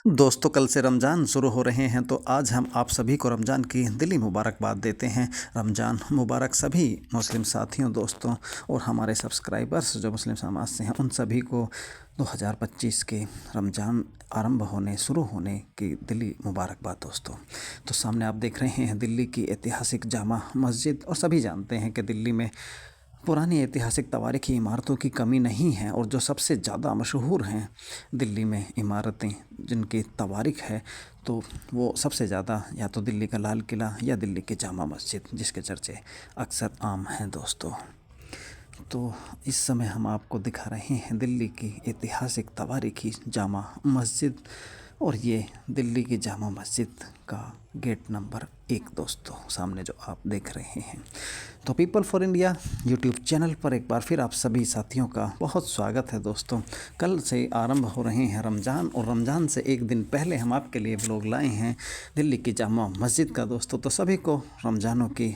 दोस्तों, कल से रमज़ान शुरू हो रहे हैं तो आज हम आप सभी को रमज़ान की दिली मुबारकबाद देते हैं। रमज़ान मुबारक सभी मुस्लिम साथियों, दोस्तों और हमारे सब्सक्राइबर्स जो मुस्लिम समाज से हैं उन सभी को 2025 के रमज़ान आरंभ होने शुरू होने की दिली मुबारकबाद। दोस्तों, तो सामने आप देख रहे हैं दिल्ली की ऐतिहासिक जामा मस्जिद, और सभी जानते हैं कि दिल्ली में पुरानी ऐतिहासिक तवारीखी इमारतों की कमी नहीं है, और जो सबसे ज़्यादा मशहूर हैं दिल्ली में इमारतें जिनकी तवारीख है तो वो सबसे ज़्यादा या तो दिल्ली का लाल किला या दिल्ली की जामा मस्जिद, जिसके चर्चे अक्सर आम हैं। दोस्तों, तो इस समय हम आपको दिखा रहे हैं दिल्ली की ऐतिहासिक तवारीखी जामा मस्जिद, और ये दिल्ली की जामा मस्जिद का गेट नंबर 1। दोस्तों, सामने जो आप देख रहे हैं, तो people for India YouTube channel पर एक बार फिर आप सभी साथियों का बहुत स्वागत है। दोस्तों, कल से आरंभ हो रहे हैं रमज़ान, और रमज़ान से एक दिन पहले हम आपके लिए व्लॉग लाए हैं दिल्ली की जामा मस्जिद का। दोस्तों, तो सभी को रमज़ानों की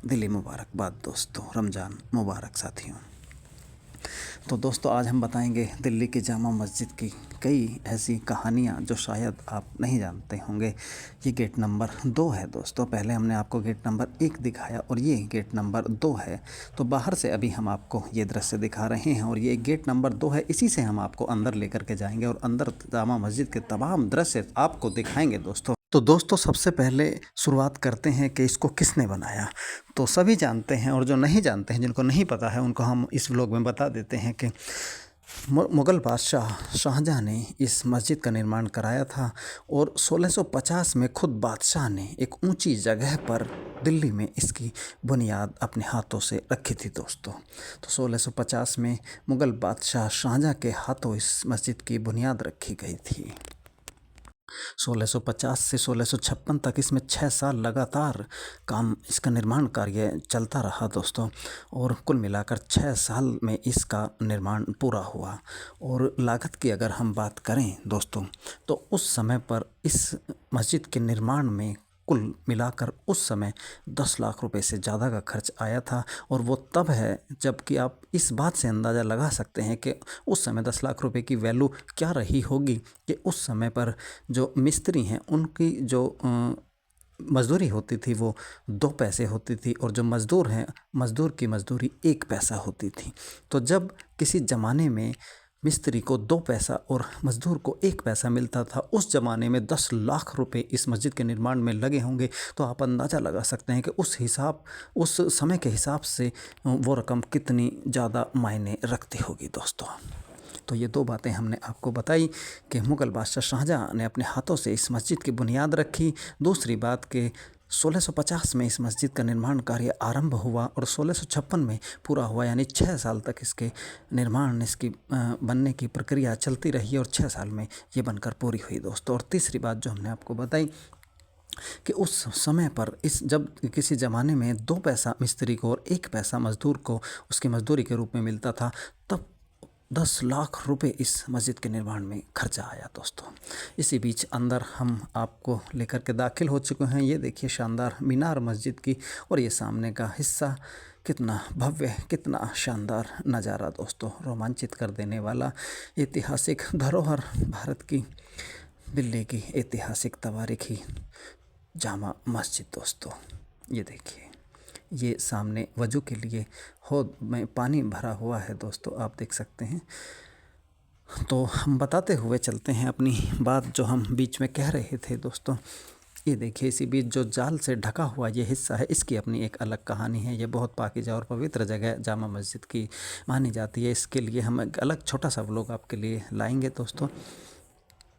दिली मुबारकबाद। दोस्तों, रमज़ान मुबारक साथियों। तो दोस्तों, आज हम बताएंगे दिल्ली की जामा मस्जिद की कई ऐसी कहानियाँ जो शायद आप नहीं जानते होंगे। ये गेट नंबर 2 है। दोस्तों, पहले हमने आपको गेट नंबर 1 दिखाया और ये गेट नंबर 2 है। तो बाहर से अभी हम आपको ये दृश्य दिखा रहे हैं, और ये गेट नंबर 2 है। इसी से हम आपको अंदर लेकर के जाएंगे और अंदर जामा मस्जिद के तमाम दृश्य आपको दिखाएंगे। दोस्तों, सबसे पहले शुरुआत करते हैं कि इसको किसने बनाया। तो सभी जानते हैं, और जो नहीं जानते हैं, जिनको नहीं पता है, उनको हम इस व्लॉग में बता देते हैं कि मुग़ल बादशाह शाहजहाँ ने इस मस्जिद का निर्माण कराया था, और 1650 में खुद बादशाह ने एक ऊंची जगह पर दिल्ली में इसकी बुनियाद अपने हाथों से रखी थी। दोस्तों, तो 1650 में मुग़ल बादशाह शाहजहाँ के हाथों इस मस्जिद की बुनियाद रखी गई थी। 1650 से 1656 तक इसमें 6 साल लगातार काम, इसका निर्माण कार्य चलता रहा। दोस्तों, और कुल मिलाकर 6 साल में इसका निर्माण पूरा हुआ। और लागत की अगर हम बात करें दोस्तों, तो उस समय पर इस मस्जिद के निर्माण में कुल मिलाकर उस समय 10 लाख रुपए से ज़्यादा का खर्च आया था। और वो तब है जबकि आप इस बात से अंदाज़ा लगा सकते हैं कि उस समय 10 लाख रुपए की वैल्यू क्या रही होगी, कि उस समय पर जो मिस्त्री हैं उनकी जो मज़दूरी होती थी वो 2 पैसे होती थी, और जो मज़दूर हैं मज़दूर की मज़दूरी 1 पैसा होती थी। तो जब किसी ज़माने में मिस्त्री को 2 पैसा और मज़दूर को 1 पैसा मिलता था, उस ज़माने में 10 लाख रुपए इस मस्जिद के निर्माण में लगे होंगे। तो आप अंदाज़ा लगा सकते हैं कि उस समय के हिसाब से वो रकम कितनी ज़्यादा मायने रखती होगी। दोस्तों, तो ये 2 बातें हमने आपको बताई कि मुग़ल बादशाह शाहजहाँ ने अपने हाथों से इस मस्जिद की बुनियाद रखी। दूसरी बात कि 1650 में इस मस्जिद का निर्माण कार्य आरंभ हुआ और 1656 में पूरा हुआ, यानी 6 साल तक इसके निर्माण, इसकी बनने की प्रक्रिया चलती रही, और 6 साल में ये बनकर पूरी हुई। दोस्तों, और तीसरी बात जो हमने आपको बताई कि उस समय पर जब किसी ज़माने में 2 पैसा मिस्त्री को और 1 पैसा मज़दूर को उसकी मज़दूरी के रूप में मिलता था, तब 10 लाख रुपए इस मस्जिद के निर्माण में खर्चा आया। दोस्तों, इसी बीच अंदर हम आपको लेकर के दाखिल हो चुके हैं। ये देखिए शानदार मीनार मस्जिद की, और ये सामने का हिस्सा कितना भव्य, कितना शानदार नज़ारा। दोस्तों, रोमांचित कर देने वाला ऐतिहासिक धरोहर भारत की दिल्ली की ऐतिहासिक तवारीखी जामा मस्जिद। दोस्तों, ये देखिए, ये सामने वजू के लिए हौद में पानी भरा हुआ है। दोस्तों, आप देख सकते हैं। तो हम बताते हुए चलते हैं अपनी बात जो हम बीच में कह रहे थे। दोस्तों, ये देखिए, इसी बीच जो जाल से ढका हुआ ये हिस्सा है, इसकी अपनी एक अलग कहानी है। ये बहुत पाकीज़ा और पवित्र जगह जामा मस्जिद की मानी जाती है। इसके लिए हम एक अलग छोटा सा व्लॉग आपके लिए लाएंगे दोस्तों,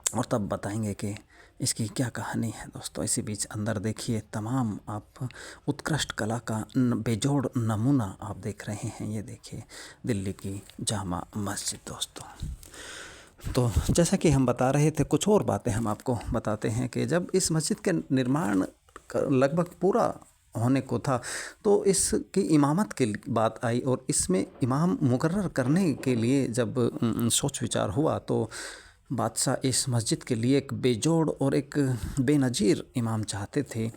और तब बताएंगे कि इसकी क्या कहानी है। दोस्तों, इसी बीच अंदर देखिए, तमाम आप उत्कृष्ट कला का बेजोड़ नमूना आप देख रहे हैं। ये देखिए दिल्ली की जामा मस्जिद। दोस्तों, तो जैसा कि हम बता रहे थे, कुछ और बातें हम आपको बताते हैं कि जब इस मस्जिद के निर्माण लगभग पूरा होने को था, तो इसकी इमामत की बात आई, और इसमें इमाम मुकर्रर करने के लिए जब सोच विचार हुआ, तो बादशाह इस मस्जिद के लिए एक बेजोड़ और एक बेनज़ीर इमाम चाहते थे,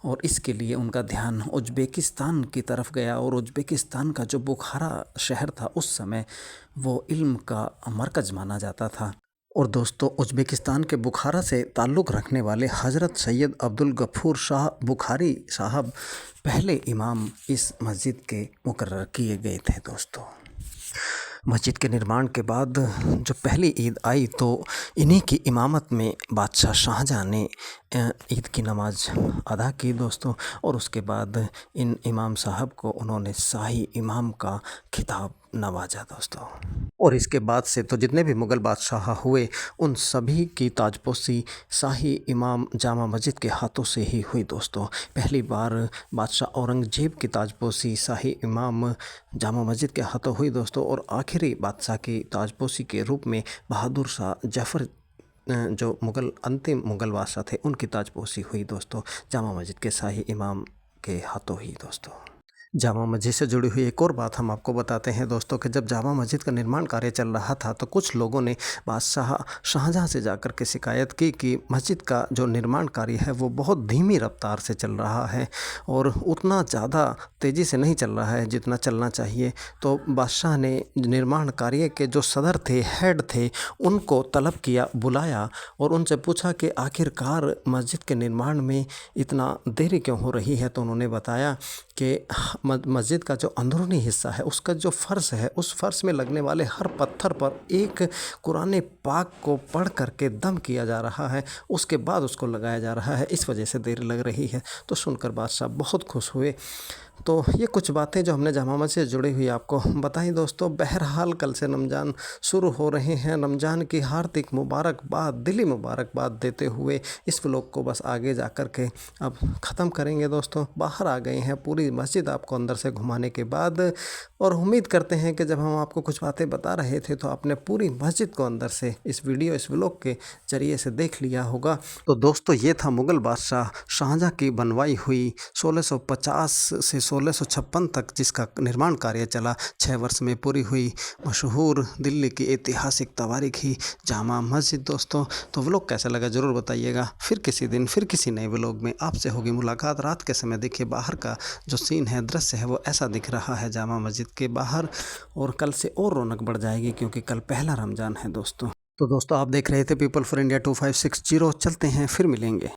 और इसके लिए उनका ध्यान उज़्बेकिस्तान की तरफ गया। और उज़्बेकिस्तान का जो बुखारा शहर था, उस समय वो इल्म का मरकज़ माना जाता था, और दोस्तों उज़्बेकिस्तान के बुखारा से ताल्लुक़ रखने वाले हज़रत सैयद अब्दुल गफ़ूर शाह बुखारी साहब पहले इमाम इस मस्जिद के मुकर्रर किए गए थे दोस्तों। मस्जिद के निर्माण के बाद जो पहली ईद आई तो इन्हीं की इमामत में बादशाह शाहजहाँ ने ईद की नमाज़ अदा की दोस्तों, और उसके बाद इन इमाम साहब को उन्होंने शाही इमाम का खिताब नवाजा दोस्तों। और इसके बाद से तो जितने भी मुग़ल बादशाह हुए उन सभी की ताजपोशी शाही इमाम जामा मस्जिद के हाथों से ही हुई दोस्तों। पहली बार बादशाह औरंगज़ेब की ताजपोशी शाही इमाम जामा मस्जिद के हाथों हुई दोस्तों, और आखिरी बादशाह की ताजपोशी के रूप में बहादुर शाह जफ़र जो अंतिम मुग़ल बादशाह थे उनकी ताजपोशी हुई दोस्तों जामा मस्जिद के शाही इमाम के हाथों ही दोस्तों। जामा मस्जिद से जुड़ी हुई एक और बात हम आपको बताते हैं दोस्तों कि जब जामा मस्जिद का निर्माण कार्य चल रहा था तो कुछ लोगों ने बादशाह शाहजहाँ से जाकर के शिकायत की कि मस्जिद का जो निर्माण कार्य है वो बहुत धीमी रफ्तार से चल रहा है और उतना ज़्यादा तेज़ी से नहीं चल रहा है जितना चलना चाहिए। तो बादशाह ने निर्माण कार्य के जो सदर थे, हेड थे, उनको तलब किया, बुलाया और उनसे पूछा कि आखिरकार मस्जिद के निर्माण में इतना देरी क्यों हो रही है। तो उन्होंने बताया कि मस्जिद का जो अंदरूनी हिस्सा है उसका जो फ़र्श है उस फ़र्श में लगने वाले हर पत्थर पर एक कुरान पाक को पढ़ करके दम किया जा रहा है, उसके बाद उसको लगाया जा रहा है, इस वजह से देर लग रही है। तो सुनकर बादशाह बहुत खुश हुए। तो ये कुछ बातें जो हमने जामा मस्जिद से जुड़ी हुई आपको बताई दोस्तों। बहरहाल कल से रमज़ान शुरू हो रहे हैं। रमज़ान की हार्दिक मुबारकबाद, दिली मुबारकबाद देते हुए इस व्लॉग को बस आगे जा कर के अब ख़त्म करेंगे दोस्तों। बाहर आ गए हैं पूरी मस्जिद आपको अंदर से घुमाने के बाद, और उम्मीद करते हैं कि जब हम आपको कुछ बातें बता रहे थे तो आपने पूरी मस्जिद को अंदर से इस व्लॉग के ज़रिए से देख लिया होगा। तो दोस्तों ये था मुग़ल बादशाह शाहजहाँ की बनवाई हुई 1650 से 1656 तक जिसका निर्माण कार्य चला, 6 वर्ष में पूरी हुई मशहूर दिल्ली की ऐतिहासिक तवारीखी जामा मस्जिद दोस्तों। तो व्लॉग कैसा लगा ज़रूर बताइएगा। फिर किसी दिन फिर किसी नए व्लॉग में आपसे होगी मुलाकात। रात के समय देखिए बाहर का जो सीन है, दृश्य है, वो ऐसा दिख रहा है जामा मस्जिद के बाहर, और कल से और रौनक बढ़ जाएगी क्योंकि कल पहला रमज़ान है दोस्तों। तो दोस्तों आप देख रहे थे पीपल फॉर इंडिया 2560। चलते हैं, फिर मिलेंगे।